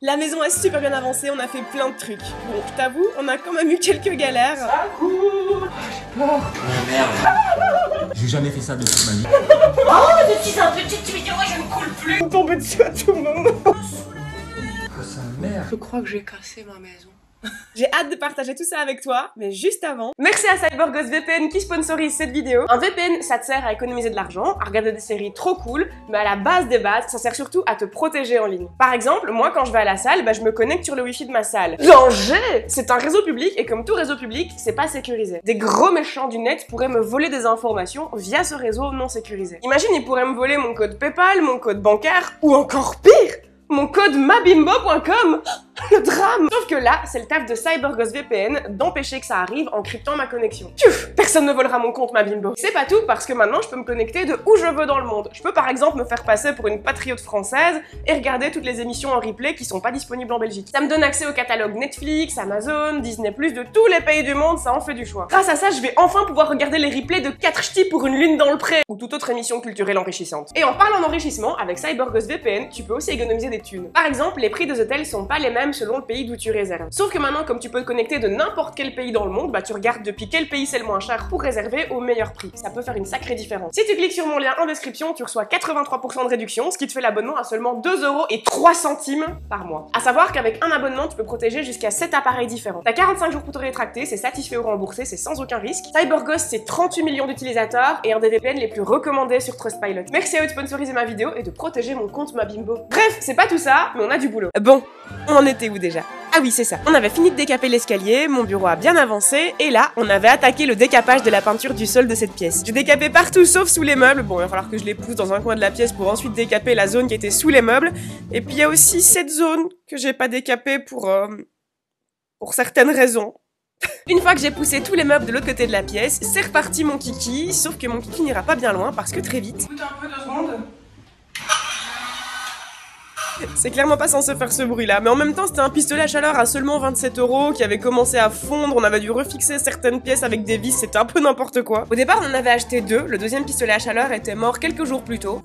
La maison a super bien avancé, on a fait plein de trucs. Bon, je t'avoue, on a quand même eu quelques galères. Ça court. J'ai peur. Oh merde. J'ai jamais fait ça de toute ma vie. Oh, je suis un petit timideur et je ne coule plus. On tombe dessus à tout moment. Oh sa mère. Je crois que j'ai cassé ma maison. J'ai hâte de partager tout ça avec toi, mais juste avant, merci à CyberGhost VPN qui sponsorise cette vidéo. Un VPN, ça te sert à économiser de l'argent, à regarder des séries trop cool, mais à la base des bases, ça sert surtout à te protéger en ligne. Par exemple, moi quand je vais à la salle, je me connecte sur le wifi de ma salle. Danger! C'est un réseau public et comme tout réseau public, c'est pas sécurisé. Des gros méchants du net pourraient me voler des informations via ce réseau non sécurisé. Imagine, ils pourraient me voler mon code PayPal, mon code bancaire, ou encore pire, mon code mabimbo.com. Le drame! Sauf que là, c'est le taf de CyberGhost VPN d'empêcher que ça arrive en cryptant ma connexion. Tchouf! Personne ne volera mon compte Mabimbo. C'est pas tout, parce que maintenant, je peux me connecter de où je veux dans le monde. Je peux par exemple me faire passer pour une patriote française et regarder toutes les émissions en replay qui sont pas disponibles en Belgique. Ça me donne accès au catalogue Netflix, Amazon, Disney+, de tous les pays du monde, ça en fait du choix. Grâce à ça, je vais enfin pouvoir regarder les replays de 4 ch'tis pour une lune dans le pré, ou toute autre émission culturelle enrichissante. Et en parlant d'enrichissement, avec CyberGhost VPN, tu peux aussi économiser des thunes. Par exemple, les prix des hôtels sont pas les mêmes selon le pays d'où tu réserves. Sauf que maintenant, comme tu peux te connecter de n'importe quel pays dans le monde, tu regardes depuis quel pays c'est le moins cher pour réserver au meilleur prix. Ça peut faire une sacrée différence. Si tu cliques sur mon lien en description, tu reçois 83% de réduction, ce qui te fait l'abonnement à seulement 2,03 € par mois. À savoir qu'avec un abonnement, tu peux protéger jusqu'à 7 appareils différents. T'as 45 jours pour te rétracter, c'est satisfait ou remboursé, c'est sans aucun risque. CyberGhost, c'est 38 millions d'utilisateurs et un des VPN les plus recommandés sur Trustpilot. Merci à eux de sponsoriser ma vidéo et de protéger mon compte Mabimbo. Bref, c'est pas tout ça, mais on a du boulot. Bon, on en était où déjà? Ah oui, c'est ça. On avait fini de décaper l'escalier, mon bureau a bien avancé, et là, on avait attaqué le décapage de la peinture du sol de cette pièce. J'ai décapé partout sauf sous les meubles. Bon, il va falloir que je les pousse dans un coin de la pièce pour ensuite décaper la zone qui était sous les meubles. Et puis il y a aussi cette zone que j'ai pas décapée pour certaines raisons. Une fois que j'ai poussé tous les meubles de l'autre côté de la pièce, c'est reparti mon kiki, sauf que mon kiki n'ira pas bien loin parce que très vite... Écoute un peu 2 secondes. C'est clairement pas censé faire ce bruit-là, mais en même temps, c'était un pistolet à chaleur à seulement 27 € qui avait commencé à fondre, on avait dû refixer certaines pièces avec des vis, c'était un peu n'importe quoi. Au départ, on en avait acheté 2, le deuxième pistolet à chaleur était mort quelques jours plus tôt.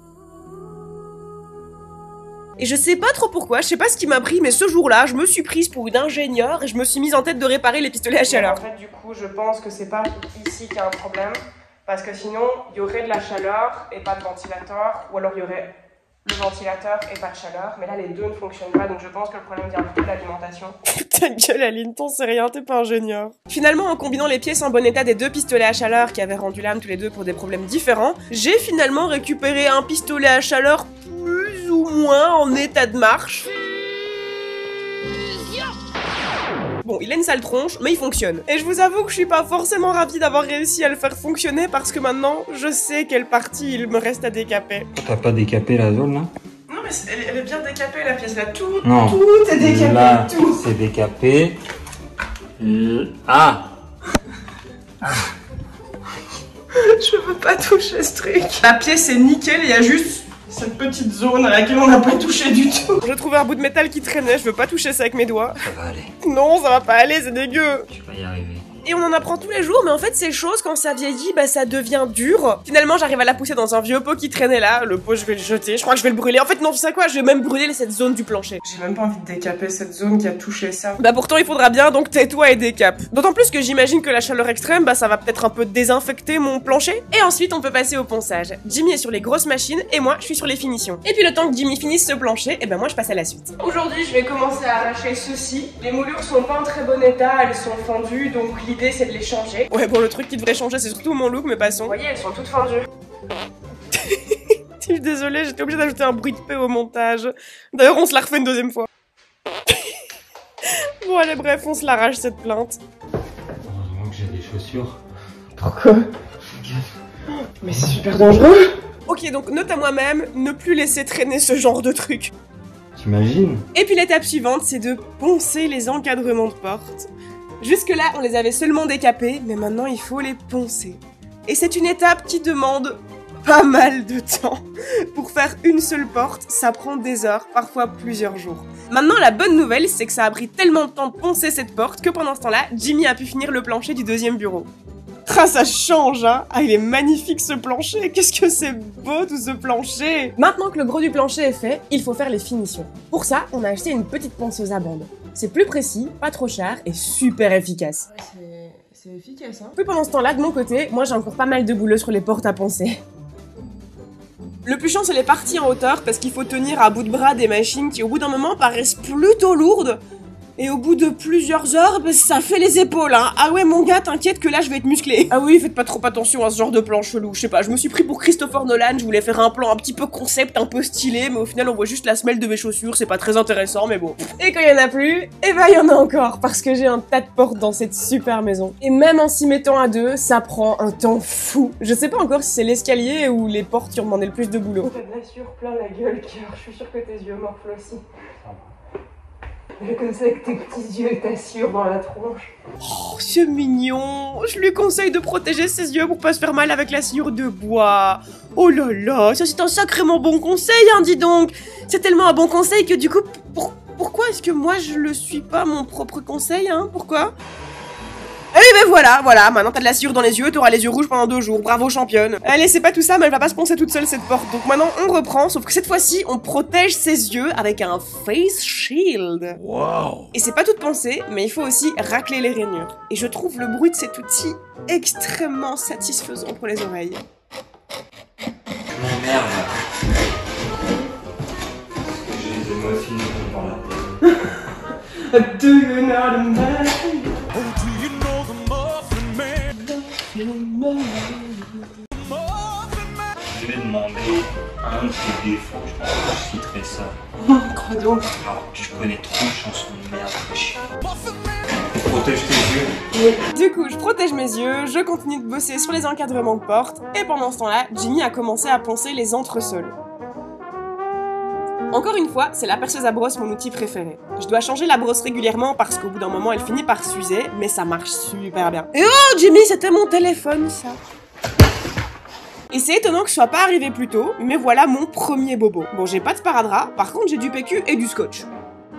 Et je sais pas trop pourquoi, je sais pas ce qui m'a pris, mais ce jour-là, je me suis prise pour une ingénieure et je me suis mise en tête de réparer les pistolets à chaleur. En fait, du coup, je pense que c'est pas ici qu'il y a un problème, parce que sinon, il y aurait de la chaleur et pas de ventilateur, ou alors il y aurait le ventilateur et pas de chaleur, mais là les deux ne fonctionnent pas, donc je pense que le problème vient de l'alimentation. Ta gueule Aline, t'en sais rien, t'es pas ingénieur. Finalement, en combinant les pièces en bon état des 2 pistolets à chaleur qui avaient rendu l'âme tous les deux pour des problèmes différents, j'ai finalement récupéré un pistolet à chaleur plus ou moins en état de marche. Bon, il a une sale tronche, mais il fonctionne. Et je vous avoue que je suis pas forcément ravie d'avoir réussi à le faire fonctionner parce que maintenant, je sais quelle partie il me reste à décaper. T'as pas décapé la zone là? Non mais elle est bien décapée la pièce là, tout est décapé, là, tout. C'est décapé. Ah. Je veux pas toucher ce truc. La pièce est nickel, il y a juste cette petite zone à laquelle on n'a pas touché du tout. Je trouve un bout de métal qui traînait, je veux pas toucher ça avec mes doigts. Ça va aller. Non, ça va pas aller, c'est dégueu. Tu vas y arriver. Et on en apprend tous les jours, mais en fait ces choses, quand ça vieillit, ça devient dur. Finalement, j'arrive à la pousser dans un vieux pot qui traînait là. Le pot, je vais le jeter, je crois que je vais le brûler. En fait, non, tu sais quoi, je vais même brûler cette zone du plancher. J'ai même pas envie de décaper cette zone qui a touché ça. Pourtant, il faudra bien, donc tais-toi et décape. D'autant plus que j'imagine que la chaleur extrême, ça va peut-être un peu désinfecter mon plancher. Et ensuite, on peut passer au ponçage. Jimmy est sur les grosses machines et moi, je suis sur les finitions. Et puis le temps que Jimmy finisse ce plancher, moi, je passe à la suite. Aujourd'hui, je vais commencer à arracher ceci. Les moulures sont pas en très bon état, elles sont fendues, donc l'idée, c'est de les changer. Ouais, bon, le truc qui devrait changer, c'est surtout mon look, mais passons. Vous voyez, elles sont toutes fendues. Je suis désolée, j'étais obligée d'ajouter un bruit de paix au montage. D'ailleurs, on se la refait une deuxième fois. Bon, allez, bref, on se l'arrache cette plainte. Heureusement que j'ai des chaussures. Pourquoi? Mais c'est super dangereux. Ok, donc note à moi-même, ne plus laisser traîner ce genre de truc. T'imagines? Et puis l'étape suivante, c'est de poncer les encadrements de porte. Jusque-là, on les avait seulement décapés, mais maintenant il faut les poncer. Et c'est une étape qui demande pas mal de temps. Pour faire une seule porte, ça prend des heures, parfois plusieurs jours. Maintenant, la bonne nouvelle, c'est que ça a pris tellement de temps de poncer cette porte que pendant ce temps-là, Jimmy a pu finir le plancher du deuxième bureau. Ah, ça change, hein. Ah, il est magnifique ce plancher. Qu'est-ce que c'est beau tout ce plancher. Maintenant que le gros du plancher est fait, il faut faire les finitions. Pour ça, on a acheté une petite ponceuse à bande. C'est plus précis, pas trop cher et super efficace. C'est efficace, hein. Puis pendant ce temps-là, de mon côté, moi j'ai encore pas mal de boulot sur les portes à poncer. Le plus chiant, c'est les parties en hauteur parce qu'il faut tenir à bout de bras des machines qui, au bout d'un moment, paraissent plutôt lourdes. Et au bout de plusieurs heures, bah, ça fait les épaules, hein. Ah ouais, mon gars, t'inquiète que là, je vais être musclé. Ah oui, faites pas trop attention à ce genre de plan chelou. Je sais pas, je me suis pris pour Christopher Nolan, je voulais faire un plan un petit peu concept, un peu stylé, mais au final, on voit juste la semelle de mes chaussures, c'est pas très intéressant, mais bon. Et quand il y en a plus, eh ben, il y en a encore, parce que j'ai un tas de portes dans cette super maison. Et même en s'y mettant à deux, ça prend un temps fou. Je sais pas encore si c'est l'escalier ou les portes qui ont demandé le plus de boulot. T'as de la sueur plein la gueule, cœur. Je suis sûre que tes yeux morflent aussi. Je conseille que tes petits yeux et ta sueur dans la tronche. Oh, c'est mignon. Je lui conseille de protéger ses yeux pour pas se faire mal avec la sciure de bois. Oh là là, ça c'est un sacrément bon conseil, hein, dis donc. C'est tellement un bon conseil que du coup, pourquoi est-ce que moi je le suis pas mon propre conseil, hein? Pourquoi? Eh ben voilà, maintenant t'as de la sciure dans les yeux, t'auras les yeux rouges pendant 2 jours, bravo championne. Allez, c'est pas tout ça, mais elle va pas se poncer toute seule cette porte, donc maintenant on reprend, sauf que cette fois-ci, on protège ses yeux avec un face shield. Wow. Et c'est pas toute pensée, mais il faut aussi racler les rainures. Et je trouve le bruit de cet outil extrêmement satisfaisant pour les oreilles. Mais merde. J'ai des muffins par la tête. Do you know the man? Je vais demander un de tes défauts, je pense que je citerai ça. Oh, crois donc. Alors, tu connais trop de chansons de merde, fais chier. Protège tes yeux. Du coup, je protège mes yeux, je continue de bosser sur les encadrements de porte, et pendant ce temps-là, Jimmy a commencé à poncer les entresols. Encore une fois, c'est la perceuse à brosse mon outil préféré. Je dois changer la brosse régulièrement parce qu'au bout d'un moment, elle finit par s'user, mais ça marche super bien. Et oh, Jimmy, c'était mon téléphone, ça. Et c'est étonnant que je sois pas arrivé plus tôt, mais voilà mon premier bobo. Bon, j'ai pas de sparadrap, par contre j'ai du PQ et du scotch.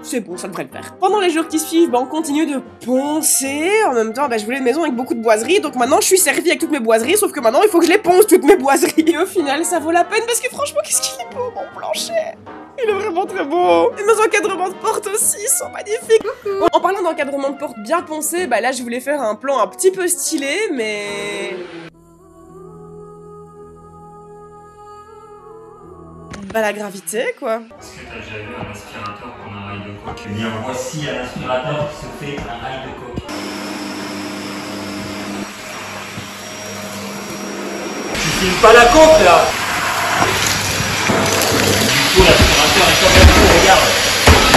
C'est bon, ça devrait le faire. Pendant les jours qui suivent, on continue de poncer. En même temps, je voulais une maison avec beaucoup de boiseries, donc maintenant je suis servie avec toutes mes boiseries, sauf que maintenant il faut que je les ponce toutes mes boiseries. Et au final, ça vaut la peine parce que franchement, qu'est-ce qu'il est beau, mon plancher. Il est vraiment très beau. Et mes encadrements de porte aussi sont magnifiques. Bon, en parlant d'encadrement de porte bien poncé, là je voulais faire un plan un petit peu stylé, mais... la gravité, quoi. Est-ce que t'as déjà vu un aspirateur prendre un rail de coke? Eh bien, voici un aspirateur qui se fait un rail de coke. Tu filmes pas la coke, là! Du coup, l'aspirateur est comme un coup, regarde!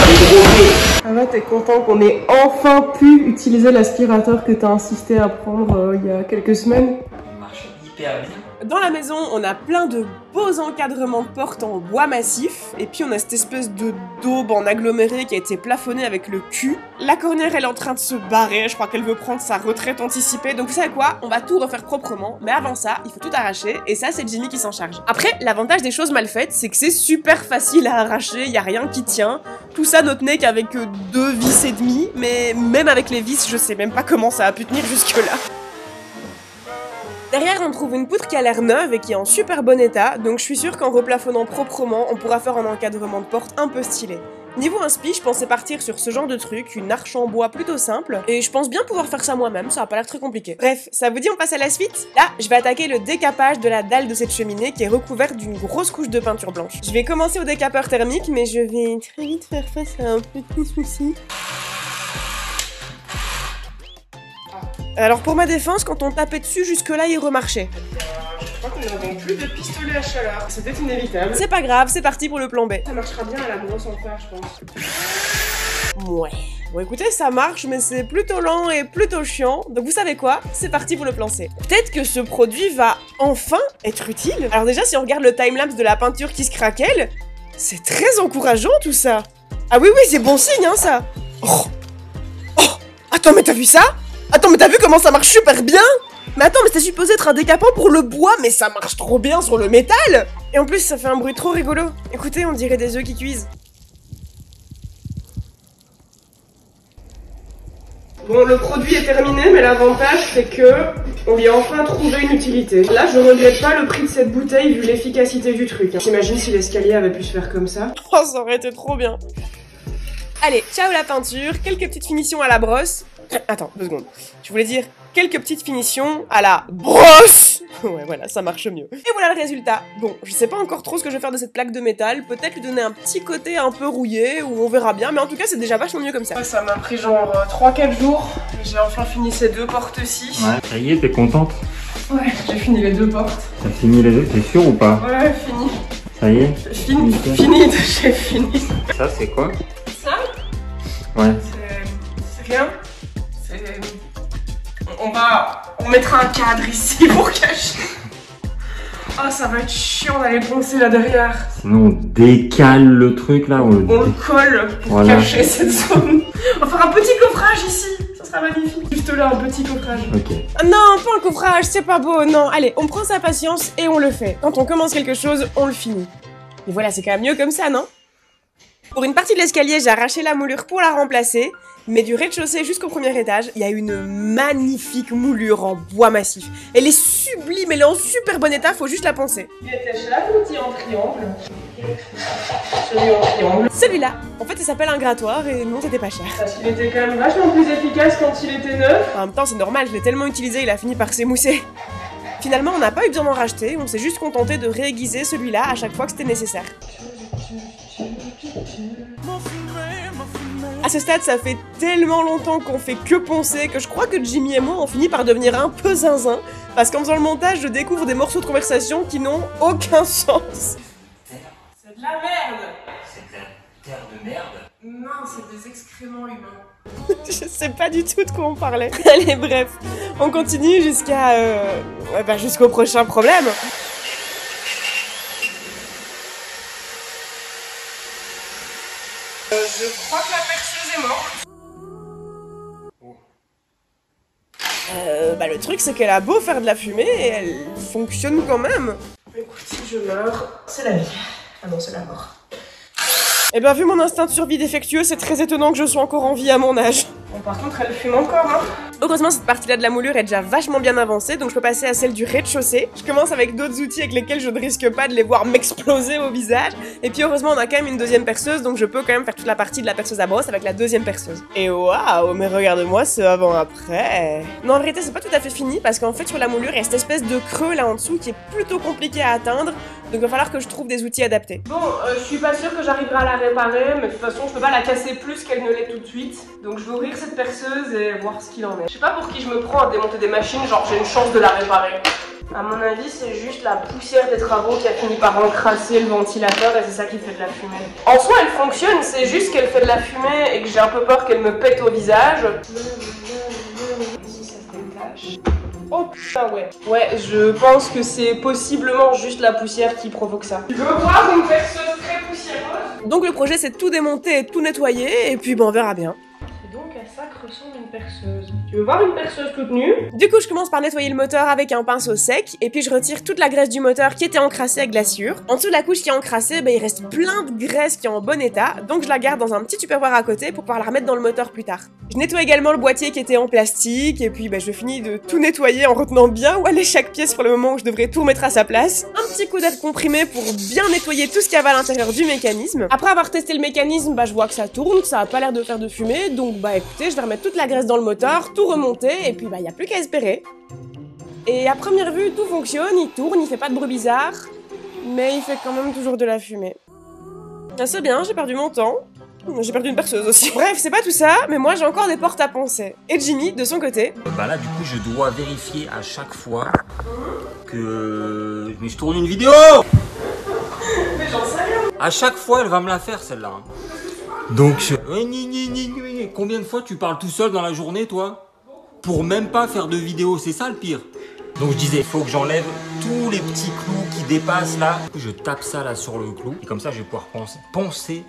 Il est drogué! Ah ouais, t'es content qu'on ait enfin pu utiliser l'aspirateur que t'as insisté à prendre il y a quelques semaines? Il marche hyper bien. Dans la maison, on a plein de beaux encadrements de portes en bois massif, et puis on a cette espèce de daube en aggloméré qui a été plafonnée avec le cul. La cornière, elle est en train de se barrer, je crois qu'elle veut prendre sa retraite anticipée, donc vous savez quoi? On va tout refaire proprement, mais avant ça, il faut tout arracher, et ça, c'est Jimmy qui s'en charge. Après, l'avantage des choses mal faites, c'est que c'est super facile à arracher, y a rien qui tient. Tout ça ne tenait qu'avec 2 vis et demi, mais même avec les vis, je sais même pas comment ça a pu tenir jusque-là. Derrière, on trouve une poutre qui a l'air neuve et qui est en super bon état, donc je suis sûre qu'en replafonnant proprement, on pourra faire un encadrement de porte un peu stylé. Niveau inspi, je pensais partir sur ce genre de truc, une arche en bois plutôt simple, et je pense bien pouvoir faire ça moi-même, ça a pas l'air très compliqué. Bref, ça vous dit on passe à la suite? Là, je vais attaquer le décapage de la dalle de cette cheminée qui est recouverte d'une grosse couche de peinture blanche. Je vais commencer au décapeur thermique, mais je vais très vite faire face à un petit souci. Alors pour ma défense, quand on tapait dessus, jusque-là, il remarchait. Je crois que nous n'avons plus de pistolet à chaleur. C'était inévitable. C'est pas grave, c'est parti pour le plan B. Ça marchera bien à la brosse en fer, je pense. Ouais. Bon écoutez, ça marche, mais c'est plutôt lent et plutôt chiant. Donc vous savez quoi? C'est parti pour le plan C. Peut-être que ce produit va enfin être utile. Alors déjà, si on regarde le timelapse de la peinture qui se craquelle, c'est très encourageant tout ça. Ah oui, c'est bon signe, hein, ça. Oh, attends, mais t'as vu ça? Attends, mais t'as vu comment ça marche super bien? Mais attends, mais c'est supposé être un décapant pour le bois, mais ça marche trop bien sur le métal! Et en plus, ça fait un bruit trop rigolo. Écoutez, on dirait des œufs qui cuisent. Bon, le produit est terminé, mais l'avantage c'est que on lui a enfin trouvé une utilité. Là, je regrette pas le prix de cette bouteille vu l'efficacité du truc. T'imagines si l'escalier avait pu se faire comme ça? Oh, ça aurait été trop bien. Allez, ciao la peinture, quelques petites finitions à la brosse. Attends, 2 secondes. Je voulais dire quelques petites finitions à la brosse. Ouais, voilà, ça marche mieux. Et voilà le résultat. Bon, je sais pas encore trop ce que je vais faire de cette plaque de métal. Peut-être lui donner un petit côté un peu rouillé, ou on verra bien. Mais en tout cas, c'est déjà vachement mieux comme ça. Ouais, ça m'a pris genre 3-4 jours. J'ai enfin fini ces 2 portes-ci. Ouais, ça y est, t'es contente? Ouais, j'ai fini les 2 portes. T'as fini les 2, t'es sûr ou pas? Ouais, fini. Ça y est? Fini, j'ai fini. Ça, c'est quoi? Ça? Ouais. C'est rien. On mettra un cadre ici pour cacher. Oh, ça va être chiant d'aller poncer là derrière. Sinon, on décale le truc là. On le colle pour cacher cette zone. On va faire un petit coffrage ici. Ça sera magnifique. Juste là, un petit coffrage. Ok. Non, pas un coffrage, c'est pas beau. Non, allez, on prend sa patience et on le fait. Quand on commence quelque chose, on le finit. Et voilà, c'est quand même mieux comme ça, non? Pour une partie de l'escalier, j'ai arraché la moulure pour la remplacer, mais du rez-de-chaussée jusqu'au premier étage, il y a une magnifique moulure en bois massif. Elle est sublime, elle est en super bon état, faut juste la poncer. Il était là, l'outil en triangle. Celui en triangle. Celui-là, en fait, ça s'appelle un grattoir et non, c'était pas cher. Parce qu'il était quand même vachement plus efficace quand il était neuf. En même temps, c'est normal, je l'ai tellement utilisé, il a fini par s'émousser. Finalement, on n'a pas eu besoin d'en racheter, on s'est juste contenté de réaiguiser celui-là à chaque fois que c'était nécessaire. À ce stade, ça fait tellement longtemps qu'on fait que poncer que je crois que Jimmy et moi on finit par devenir un peu zinzin parce qu'en faisant le montage, je découvre des morceaux de conversation qui n'ont aucun sens. C'est de la merde. C'est de la terre de merde. Non, c'est des excréments humains. Je sais pas du tout de quoi on parlait. Allez, bref, on continue jusqu'à jusqu'au prochain problème. Je crois que la perceuse est morte. Le truc c'est qu'elle a beau faire de la fumée et elle fonctionne quand même. Écoute, si je meurs, c'est la vie. Ah non, c'est la mort. Eh ben, vu mon instinct de survie défectueux, c'est très étonnant que je sois encore en vie à mon âge. Bon, par contre, elle fume encore, hein. Heureusement, cette partie-là de la moulure est déjà vachement bien avancée, donc je peux passer à celle du rez-de-chaussée. Je commence avec d'autres outils avec lesquels je ne risque pas de les voir m'exploser au visage. Et puis, heureusement, on a quand même une deuxième perceuse, donc je peux quand même faire toute la partie de la perceuse à brosse avec la deuxième perceuse. Et waouh, mais regarde-moi ce avant-après. Non, en vérité, c'est pas tout à fait fini, parce qu'en fait, sur la moulure, il y a cette espèce de creux là en dessous qui est plutôt compliqué à atteindre. Donc il va falloir que je trouve des outils adaptés. Bon, je suis pas sûre que j'arriverai à la réparer, mais de toute façon je peux pas la casser plus qu'elle ne l'est tout de suite. Donc je vais ouvrir cette perceuse et voir ce qu'il en est. Je sais pas pour qui je me prends à démonter des machines, genre j'ai une chance de la réparer. À mon avis, c'est juste la poussière des travaux qui a fini par encrasser le ventilateur et c'est ça qui fait de la fumée. En soi, elle fonctionne, c'est juste qu'elle fait de la fumée et que j'ai un peu peur qu'elle me pète au visage. Ici, ça se détache. Oh putain, ouais. Ouais, je pense que c'est possiblement juste la poussière qui provoque ça. Tu veux voir une perceuse très poussiéreuse? Donc le projet, c'est de tout démonter et de tout nettoyer et puis on verra bien. Donc à ça que ressemble une perceuse. Tu veux voir une perceuse toute nue? Du coup, je commence par nettoyer le moteur avec un pinceau sec, et puis je retire toute la graisse du moteur qui était encrassée avec glaçure. En dessous de la couche qui est encrassée, il reste plein de graisse qui est en bon état, donc je la garde dans un petit tupperware à côté pour pouvoir la remettre dans le moteur plus tard. Je nettoie également le boîtier qui était en plastique, et puis je finis de tout nettoyer en retenant bien où allait chaque pièce pour le moment où je devrais tout remettre à sa place. Un petit coup d'air comprimé pour bien nettoyer tout ce qu'il y avait à l'intérieur du mécanisme. Après avoir testé le mécanisme, je vois que ça tourne, que ça a pas l'air de faire de fumée, donc écoutez, je vais remettre toute la graisse dans le moteur, tout remonter, et puis y a plus qu'à espérer. Et à première vue, tout fonctionne, il tourne, il fait pas de bruit bizarre, mais il fait quand même toujours de la fumée. C'est bien, j'ai perdu mon temps. J'ai perdu une perceuse aussi. Bref, c'est pas tout ça, mais moi j'ai encore des portes à poncer. Et Jimmy, de son côté... Là, du coup, je dois vérifier à chaque fois que... Mais je tourne une vidéo. Mais j'en sais rien. À chaque fois, elle va me la faire, celle-là. Donc, combien de fois tu parles tout seul dans la journée, toi? Pour même pas faire de vidéo, c'est ça le pire. Donc je disais, il faut que j'enlève tous les petits clous qui dépassent là. Je tape ça là sur le clou. Et comme ça, je vais pouvoir pincer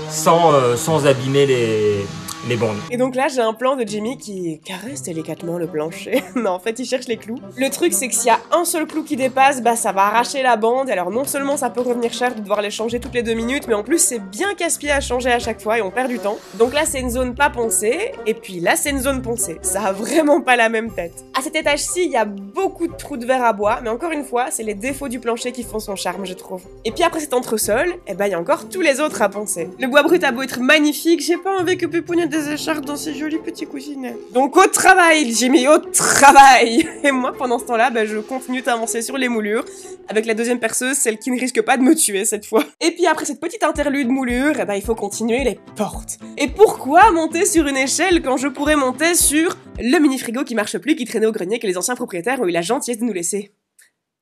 sans abîmer les bandes. Et donc là, j'ai un plan de Jimmy qui caresse délicatement le plancher. Non, en fait, il cherche les clous. Le truc, c'est que s'il y a un seul clou qui dépasse, bah ça va arracher la bande. Alors non seulement ça peut revenir cher de devoir les changer toutes les 2 minutes, mais en plus c'est bien casse-pied à changer à chaque fois et on perd du temps. Donc là, c'est une zone pas poncée, et puis là, c'est une zone poncée. Ça a vraiment pas la même tête. À cet étage-ci, il y a beaucoup de trous de verre à bois, mais encore une fois, c'est les défauts du plancher qui font son charme, je trouve. Et puis après cet entresol, eh ben il y a encore tous les autres à poncer. Le bois brut a beau être magnifique, j'ai pas envie que Pépougne ait des écharpes dans ces jolis petits coussinets. Donc au travail, Jimmy, au travail. Et moi, pendant ce temps-là, je continue d'avancer sur les moulures, avec la deuxième perceuse, celle qui ne risque pas de me tuer cette fois. Et puis après cette petite interlude moulure, eh ben il faut continuer les portes. Et pourquoi monter sur une échelle quand je pourrais monter sur le mini-frigo qui marche plus, qui traînait au grenier, que les anciens propriétaires ont eu la gentillesse de nous laisser?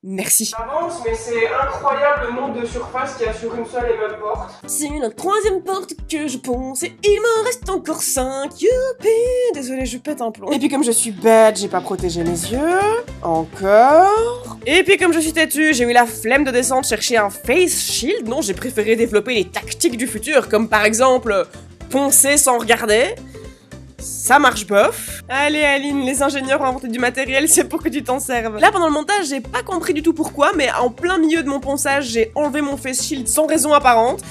Merci. J'avance, mais c'est incroyable le nombre de surfaces qu'il y a sur une seule et même porte. C'est la troisième porte que je ponce et il m'en reste encore 5. Youpi! Désolée, je pète un plomb. Et puis comme je suis bête, j'ai pas protégé mes yeux. Encore. Et puis comme je suis têtue, j'ai eu la flemme de descendre chercher un face shield. Non, j'ai préféré développer les tactiques du futur, comme par exemple poncer sans regarder. Ça marche bof. Allez Aline, les ingénieurs ont inventé du matériel, c'est pour que tu t'en serves. Là pendant le montage, j'ai pas compris du tout pourquoi, mais en plein milieu de mon ponçage, j'ai enlevé mon face shield sans raison apparente.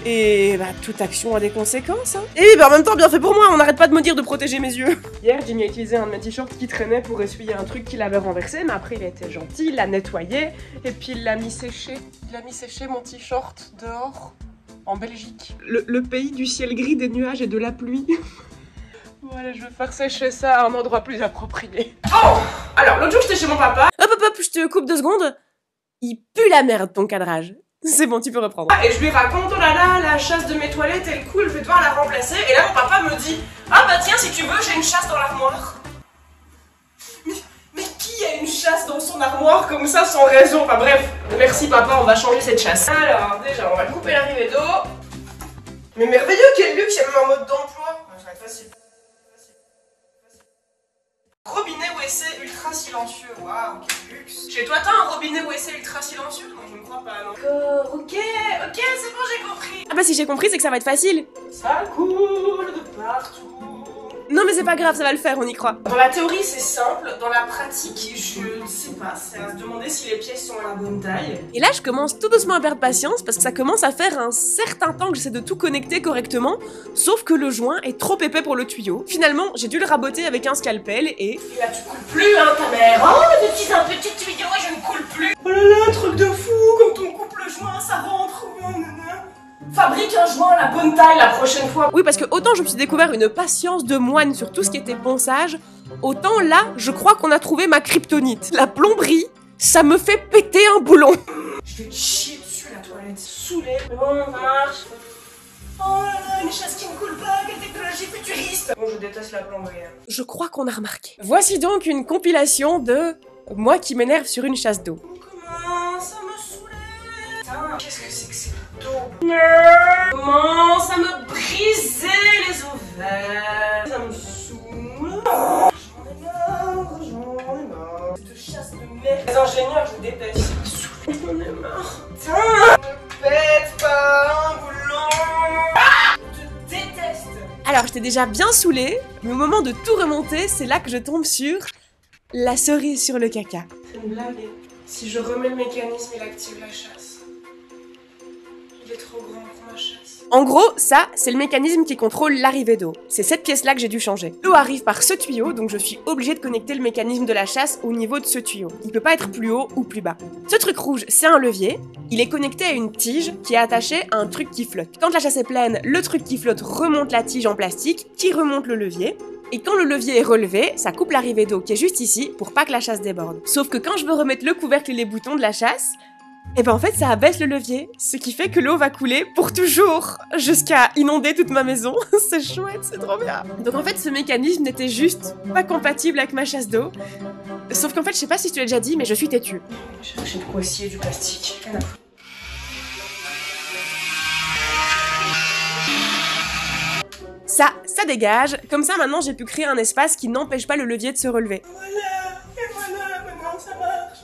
Et toute action a des conséquences, hein. Et en même temps, bien fait pour moi, on n'arrête pas de me dire de protéger mes yeux. Hier, Jimmy a utilisé un de mes t-shirts qui traînait pour essuyer un truc qu'il avait renversé, mais après il a été gentil, il l'a nettoyé, et puis il l'a mis sécher. Il a mis sécher mon t-shirt dehors, en Belgique. Le pays du ciel gris, des nuages et de la pluie. Voilà, je vais faire sécher ça à un endroit plus approprié. Oh! Alors, l'autre jour, j'étais chez mon papa. Hop, je te coupe 2 secondes. Il pue la merde, ton cadrage. C'est bon, tu peux reprendre. Et je lui raconte, oh là là, la chasse de mes toilettes, elle coule, je vais devoir la remplacer. Et là, mon papa me dit, ah bah tiens, si tu veux, j'ai une chasse dans l'armoire. Mais qui a une chasse dans son armoire comme ça, sans raison? Enfin bref, merci papa, on va changer cette chasse. Alors, déjà, on va couper l'arrivée d'eau. Mais merveilleux, quel luxe, il y a même un mode d'emploi. Ça va être facile. Robinet WC ultra silencieux, waouh, quel luxe. Chez toi, t'as un robinet WC ultra silencieux? Non, je ne crois pas, non. D'accord, ok, c'est bon, j'ai compris. Ah bah si j'ai compris, c'est que ça va être facile. Ça coule de partout. Non mais c'est pas grave, ça va le faire, on y croit. Dans la théorie, c'est simple, dans la pratique, je ne sais pas, c'est à se demander si les pièces sont à la bonne taille. Et là, je commence tout doucement à perdre patience parce que ça commence à faire un certain temps que j'essaie de tout connecter correctement, sauf que le joint est trop épais pour le tuyau. Finalement, j'ai dû le raboter avec un scalpel et là, tu coules plus, hein, ta mère. Oh, depuis un petit tuyau, je ne coule plus. Oh là là, truc de fou, quand on coupe le joint, ça rentre. Fabrique un joint à la bonne taille la prochaine fois. Oui, parce que autant je me suis découvert une patience de moine sur tout ce qui était ponçage, autant là, je crois qu'on a trouvé ma kryptonite. La plomberie, ça me fait péter un boulon. Je vais te chier dessus la toilette, saoulée. Bon, ça marche. Oh là là, une chasse qui ne coule pas, quelle technologie futuriste. Bon, je déteste la plomberie. Je crois qu'on a remarqué. Voici donc une compilation de moi qui m'énerve sur une chasse d'eau. Comment ça me saoulait. Putain, qu'est-ce que c'est que cette eau? Comment ça me brisait les ovaires. Ça me saoule. J'en ai marre. Cette chasse de merde. Les ingénieurs, je vous déteste. Ça me saoule. J'en ai marre. Putain, ne pète pas un boulon. Je te déteste. Alors, j'étais déjà bien saoulée, mais au moment de tout remonter, c'est là que je tombe sur la cerise sur le caca. C'est une blague. Si je remets le mécanisme, il active la chasse. Il est trop grand pour ma chasse. En gros, ça, c'est le mécanisme qui contrôle l'arrivée d'eau. C'est cette pièce-là que j'ai dû changer. L'eau arrive par ce tuyau, donc je suis obligée de connecter le mécanisme de la chasse au niveau de ce tuyau. Il peut pas être plus haut ou plus bas. Ce truc rouge, c'est un levier. Il est connecté à une tige qui est attachée à un truc qui flotte. Quand la chasse est pleine, le truc qui flotte remonte la tige en plastique, qui remonte le levier. Et quand le levier est relevé, ça coupe l'arrivée d'eau qui est juste ici pour pas que la chasse déborde. Sauf que quand je veux remettre le couvercle et les boutons de la chasse, et ben en fait ça abaisse le levier, ce qui fait que l'eau va couler pour toujours, jusqu'à inonder toute ma maison. C'est chouette, c'est trop bien. Donc en fait ce mécanisme n'était juste pas compatible avec ma chasse d'eau. Sauf qu'en fait je sais pas si je te l'ai déjà dit, mais je suis têtue. J'ai de quoi scier du plastique. Ça dégage, comme ça maintenant j'ai pu créer un espace qui n'empêche pas le levier de se relever. Voilà, et voilà, maintenant ça marche.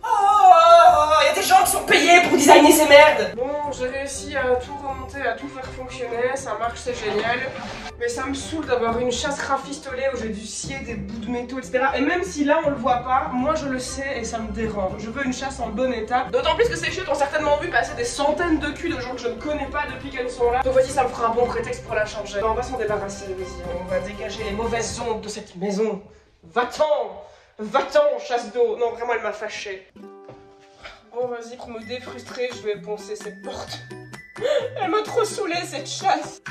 Oh, il y a des gens qui sont payés pour designer ces merdes. Bon, j'ai réussi à tout remonter, à tout faire fonctionner, ça marche, c'est génial. Mais ça me saoule d'avoir une chasse rafistolée où j'ai dû scier des bouts de métaux, etc. Et même si là on le voit pas, moi je le sais et ça me dérange. Je veux une chasse en bon état. D'autant plus que ces chutes ont certainement vu passer des centaines de culs de gens que je ne connais pas depuis qu'elles sont là. Donc voici, ça me fera un bon prétexte pour la changer. On va s'en débarrasser, vas-y, on va dégager les mauvaises ondes de cette maison. Va-t'en! Va-t'en, chasse d'eau! Non, vraiment, elle m'a fâchée. Bon, vas-y, pour me défrustrer, je vais poncer cette porte. Elle m'a trop saoulée, cette chasse!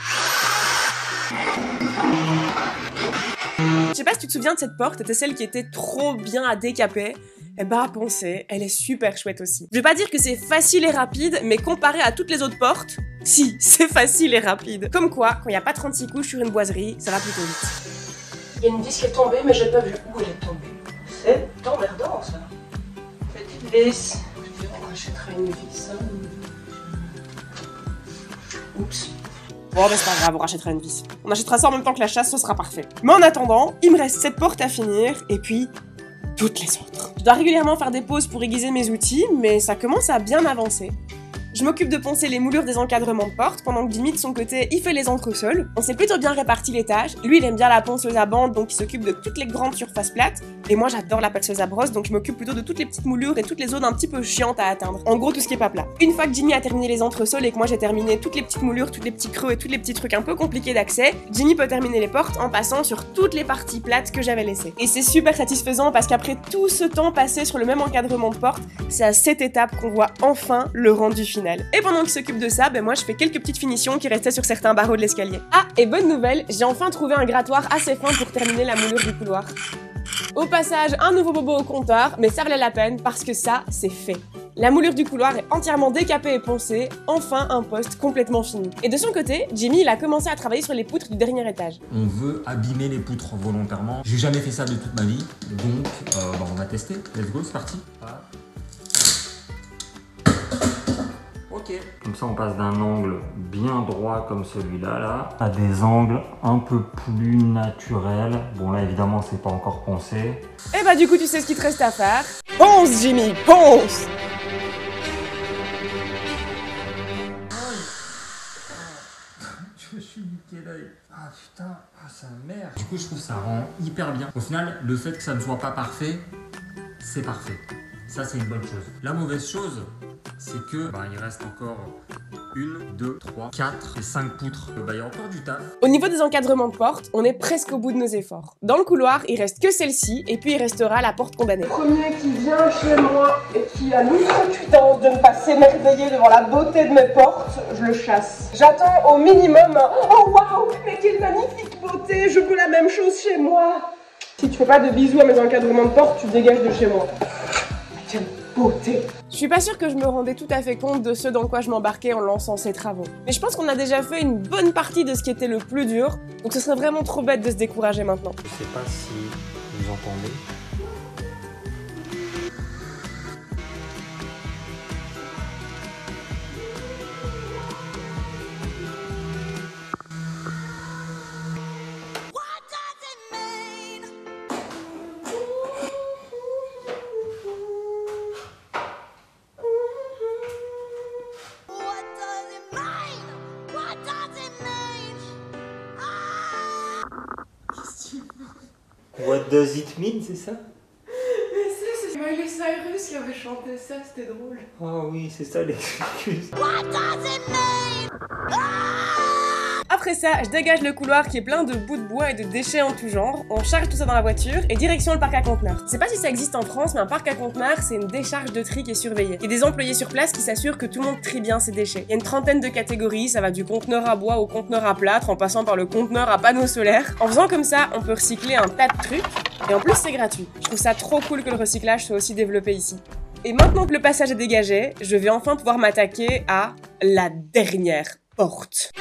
Je sais pas si tu te souviens de cette porte, c'était celle qui était trop bien à décaper. Eh bah, à poncer, elle est super chouette aussi. Je vais pas dire que c'est facile et rapide, mais comparé à toutes les autres portes, si, c'est facile et rapide. Comme quoi, quand il n'y a pas 36 couches sur une boiserie, ça va plutôt vite. Il y a une vis qui est tombée, mais j'ai pas vu où elle est tombée. C'est emmerdant, ça. Petite vis. On rachètera une vis. Hein. Oups. Bon, bah c'est pas grave, on rachètera une vis. On achètera ça en même temps que la chasse, ce sera parfait. Mais en attendant, il me reste cette porte à finir, et puis toutes les autres. Je dois régulièrement faire des pauses pour aiguiser mes outils, mais ça commence à bien avancer. Je m'occupe de poncer les moulures des encadrements de porte, pendant que Jimmy, de son côté, il fait les entresols. On s'est plutôt bien réparti les tâches. Lui, il aime bien la ponceuse à bande, donc il s'occupe de toutes les grandes surfaces plates. Et moi, j'adore la perceuse à brosse, donc je m'occupe plutôt de toutes les petites moulures et toutes les zones un petit peu chiantes à atteindre. En gros, tout ce qui est pas plat. Une fois que Jimmy a terminé les entresols et que moi j'ai terminé toutes les petites moulures, tous les petits creux et tous les petits trucs un peu compliqués d'accès, Jimmy peut terminer les portes en passant sur toutes les parties plates que j'avais laissées. Et c'est super satisfaisant parce qu'après tout ce temps passé sur le même encadrement de porte, c'est à cette étape qu'on voit enfin le rendu final. Et pendant qu'il s'occupe de ça, ben moi je fais quelques petites finitions qui restaient sur certains barreaux de l'escalier. Ah, et bonne nouvelle, j'ai enfin trouvé un grattoir assez fin pour terminer la moulure du couloir. Au passage, un nouveau bobo au comptoir, mais ça valait la peine parce que ça, c'est fait. La moulure du couloir est entièrement décapée et poncée, enfin un poste complètement fini. Et de son côté, Jimmy, il a commencé à travailler sur les poutres du dernier étage. On veut abîmer les poutres volontairement. J'ai jamais fait ça de toute ma vie, donc on va tester. Let's go, c'est parti. Ah. Ok. Comme ça, on passe d'un angle bien droit comme celui-là, là, à des angles un peu plus naturels. Bon, là, évidemment, c'est pas encore poncé. Et bah du coup, tu sais ce qu'il te reste à faire. Ponce, Jimmy, ponce! Je me suis niqué l'œil. Ah putain, ah ça merde. Du coup, je trouve que ça rend hyper bien. Au final, le fait que ça ne soit pas parfait, c'est parfait. Ça, c'est une bonne chose. La mauvaise chose, c'est que il reste encore 1, 2, 3, 4 et 5 poutres. Il y a encore du taf. Au niveau des encadrements de porte, on est presque au bout de nos efforts. Dans le couloir, il reste que celle-ci, et puis il restera la porte condamnée. Le premier qui vient chez moi et qui a l'outrecuidance de ne pas s'émerveiller devant la beauté de mes portes, je le chasse. J'attends au minimum un « Oh waouh, mais quelle magnifique beauté, je veux la même chose chez moi !» Si tu fais pas de bisous à mes encadrements de porte, tu dégages de chez moi. Quelle beauté! Je suis pas sûre que je me rendais tout à fait compte de ce dans quoi je m'embarquais en lançant ces travaux. Mais je pense qu'on a déjà fait une bonne partie de ce qui était le plus dur, donc ce serait vraiment trop bête de se décourager maintenant. Je sais pas si vous entendez. What does it mean, c'est ça? Mais c'est Miley Cyrus qui avait chanté ça, c'était drôle. Oh oui, c'est ça l'excuse. Après ça, je dégage le couloir qui est plein de bouts de bois et de déchets en tout genre, on charge tout ça dans la voiture et direction le parc à conteneurs. Je sais pas si ça existe en France, mais un parc à conteneurs, c'est une décharge de tri qui est surveillée. Il y a des employés sur place qui s'assurent que tout le monde trie bien ses déchets. Il y a une trentaine de catégories, ça va du conteneur à bois au conteneur à plâtre, en passant par le conteneur à panneaux solaires. En faisant comme ça, on peut recycler un tas de trucs, et en plus c'est gratuit. Je trouve ça trop cool que le recyclage soit aussi développé ici. Et maintenant que le passage est dégagé, je vais enfin pouvoir m'attaquer à la dernière porte.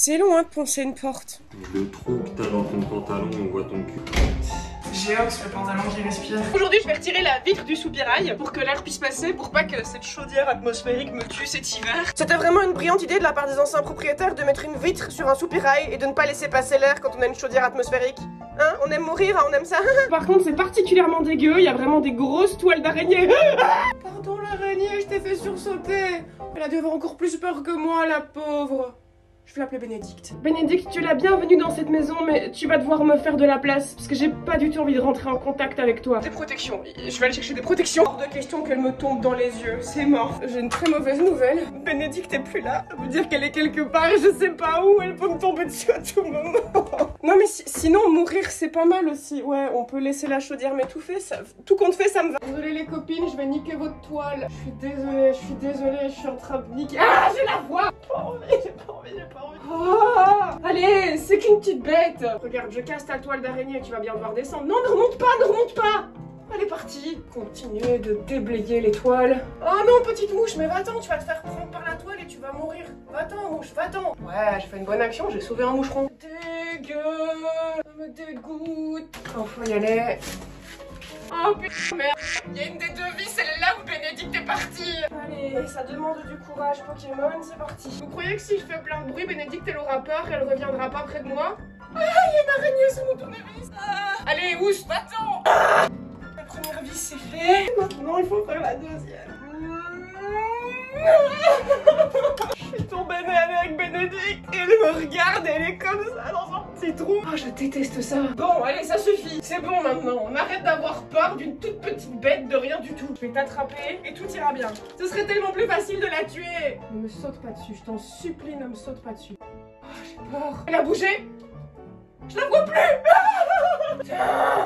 C'est long, hein, de poncer une porte. Le trou que t'as dans ton pantalon, on voit ton cul. Géox, le pantalon qui respire. Aujourd'hui, je vais retirer la vitre du soupirail pour que l'air puisse passer, pour pas que cette chaudière atmosphérique me tue cet hiver. C'était vraiment une brillante idée de la part des anciens propriétaires de mettre une vitre sur un soupirail et de ne pas laisser passer l'air quand on a une chaudière atmosphérique. Hein, on aime mourir, hein, on aime ça. Par contre, c'est particulièrement dégueu, il y a vraiment des grosses toiles d'araignée. Pardon l'araignée, je t'ai fait sursauter. Elle a dû avoir encore plus peur que moi, la pauvre. Je vais l'appeler Bénédicte. Bénédicte, tu es la bienvenue dans cette maison, mais tu vas devoir me faire de la place, parce que j'ai pas du tout envie de rentrer en contact avec toi. Des protections. Je vais aller chercher des protections. Hors de question qu'elle me tombe dans les yeux, c'est mort. J'ai une très mauvaise nouvelle. Bénédicte est plus là. Ça veut dire qu'elle est quelque part et je sais pas où, elle peut me tomber dessus à tout moment. Non mais sinon, mourir c'est pas mal aussi. Ouais, on peut laisser la chaudière m'étouffer, ça... tout compte fait, ça me va. Désolée les copines, je vais niquer votre toile. Je suis désolée, je suis en train de niquer... Ah, j'ai la voix. J'ai pas envie. Oh, allez, c'est qu'une petite bête. Regarde, je casse ta toile d'araignée, tu vas bien devoir descendre. Non, ne remonte pas. Elle est partie. Continuez de déblayer les toiles. Oh non, petite mouche, mais va-t'en, tu vas te faire prendre par la toile et tu vas mourir. Va-t'en, mouche, va-t'en. Ouais, j'ai fait une bonne action, j'ai sauvé un moucheron. Dégueu, ça me dégoûte. Oh, faut y aller. Oh putain, merde. Il y a une des deux vis, elle est là où Bénédicte est partie. Allez, ça demande du courage Pokémon, c'est parti. Vous croyez que si je fais plein de bruit, Bénédicte elle aura peur, elle reviendra pas près de moi? Ah, il y a une araignée sur mon tournevis. Allez, ouche, va-t'en. La première vis c'est fait. Maintenant il faut faire la deuxième. Je suis tombée avec Bénédicte et elle me regarde et elle est comme ça dans un petit trou. Oh, je déteste ça. Bon, allez, ça suffit. C'est bon maintenant. On arrête d'avoir peur d'une toute petite bête de rien du tout. Je vais t'attraper et tout ira bien. Ce serait tellement plus facile de la tuer. Ne me saute pas dessus, je t'en supplie, ne me saute pas dessus. Oh, j'ai peur. Elle a bougé. Je la vois plus.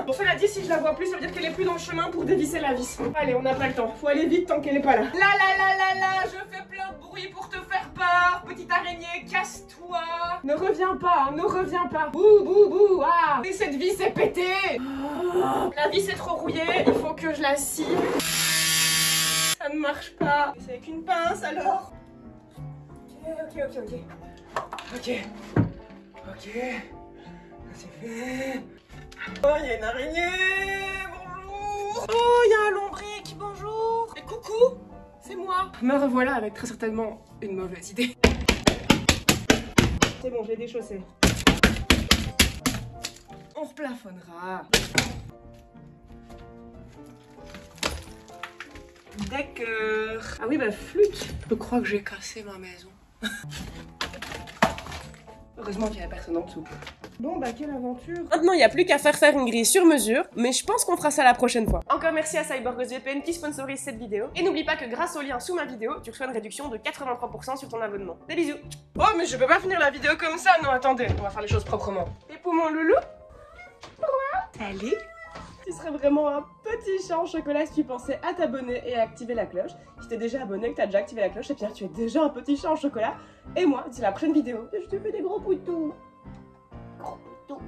Bon, cela dit, si je la vois plus, ça veut dire qu'elle est plus dans le chemin pour dévisser la vis. Allez, on n'a pas le temps. Faut aller vite tant qu'elle est pas là. Là, je fais plein de bruit pour te faire peur. Petite araignée, casse-toi. Ne reviens pas, hein, ne reviens pas. Bouh. Ah. Et cette vis est pétée. La vis est trop rouillée, il faut que je la scie. Ça ne marche pas. C'est avec une pince alors. Ok. C'est fait. Oh, il y a une araignée. Bonjour. Oh, il y a un lombric. Bonjour. Et coucou, c'est moi. Me revoilà avec très certainement une mauvaise idée. C'est bon, je l'ai déchaussé. On replafonnera. D'accord. Ah oui, bah flûte. Je crois que j'ai cassé ma maison. Heureusement qu'il n'y a personne en dessous. Bon bah quelle aventure. Maintenant il n'y a plus qu'à faire une grille sur mesure, mais je pense qu'on fera ça la prochaine fois. Encore merci à CyborGhostVPN qui sponsorise cette vidéo. Et n'oublie pas que grâce au lien sous ma vidéo, tu reçois une réduction de 83% sur ton abonnement. Des bisous. Oh mais je peux pas finir la vidéo comme ça, non attendez, on va faire les choses proprement. Et pour mon loulou, salut. Tu serais vraiment un petit chat en chocolat si tu pensais à t'abonner et à activer la cloche. Si t'es déjà abonné, que t'as déjà activé la cloche, et bien tu es déjà un petit chat en chocolat. Et moi, c'est la prochaine vidéo. Je te fais des gros poutous. Gros poutous.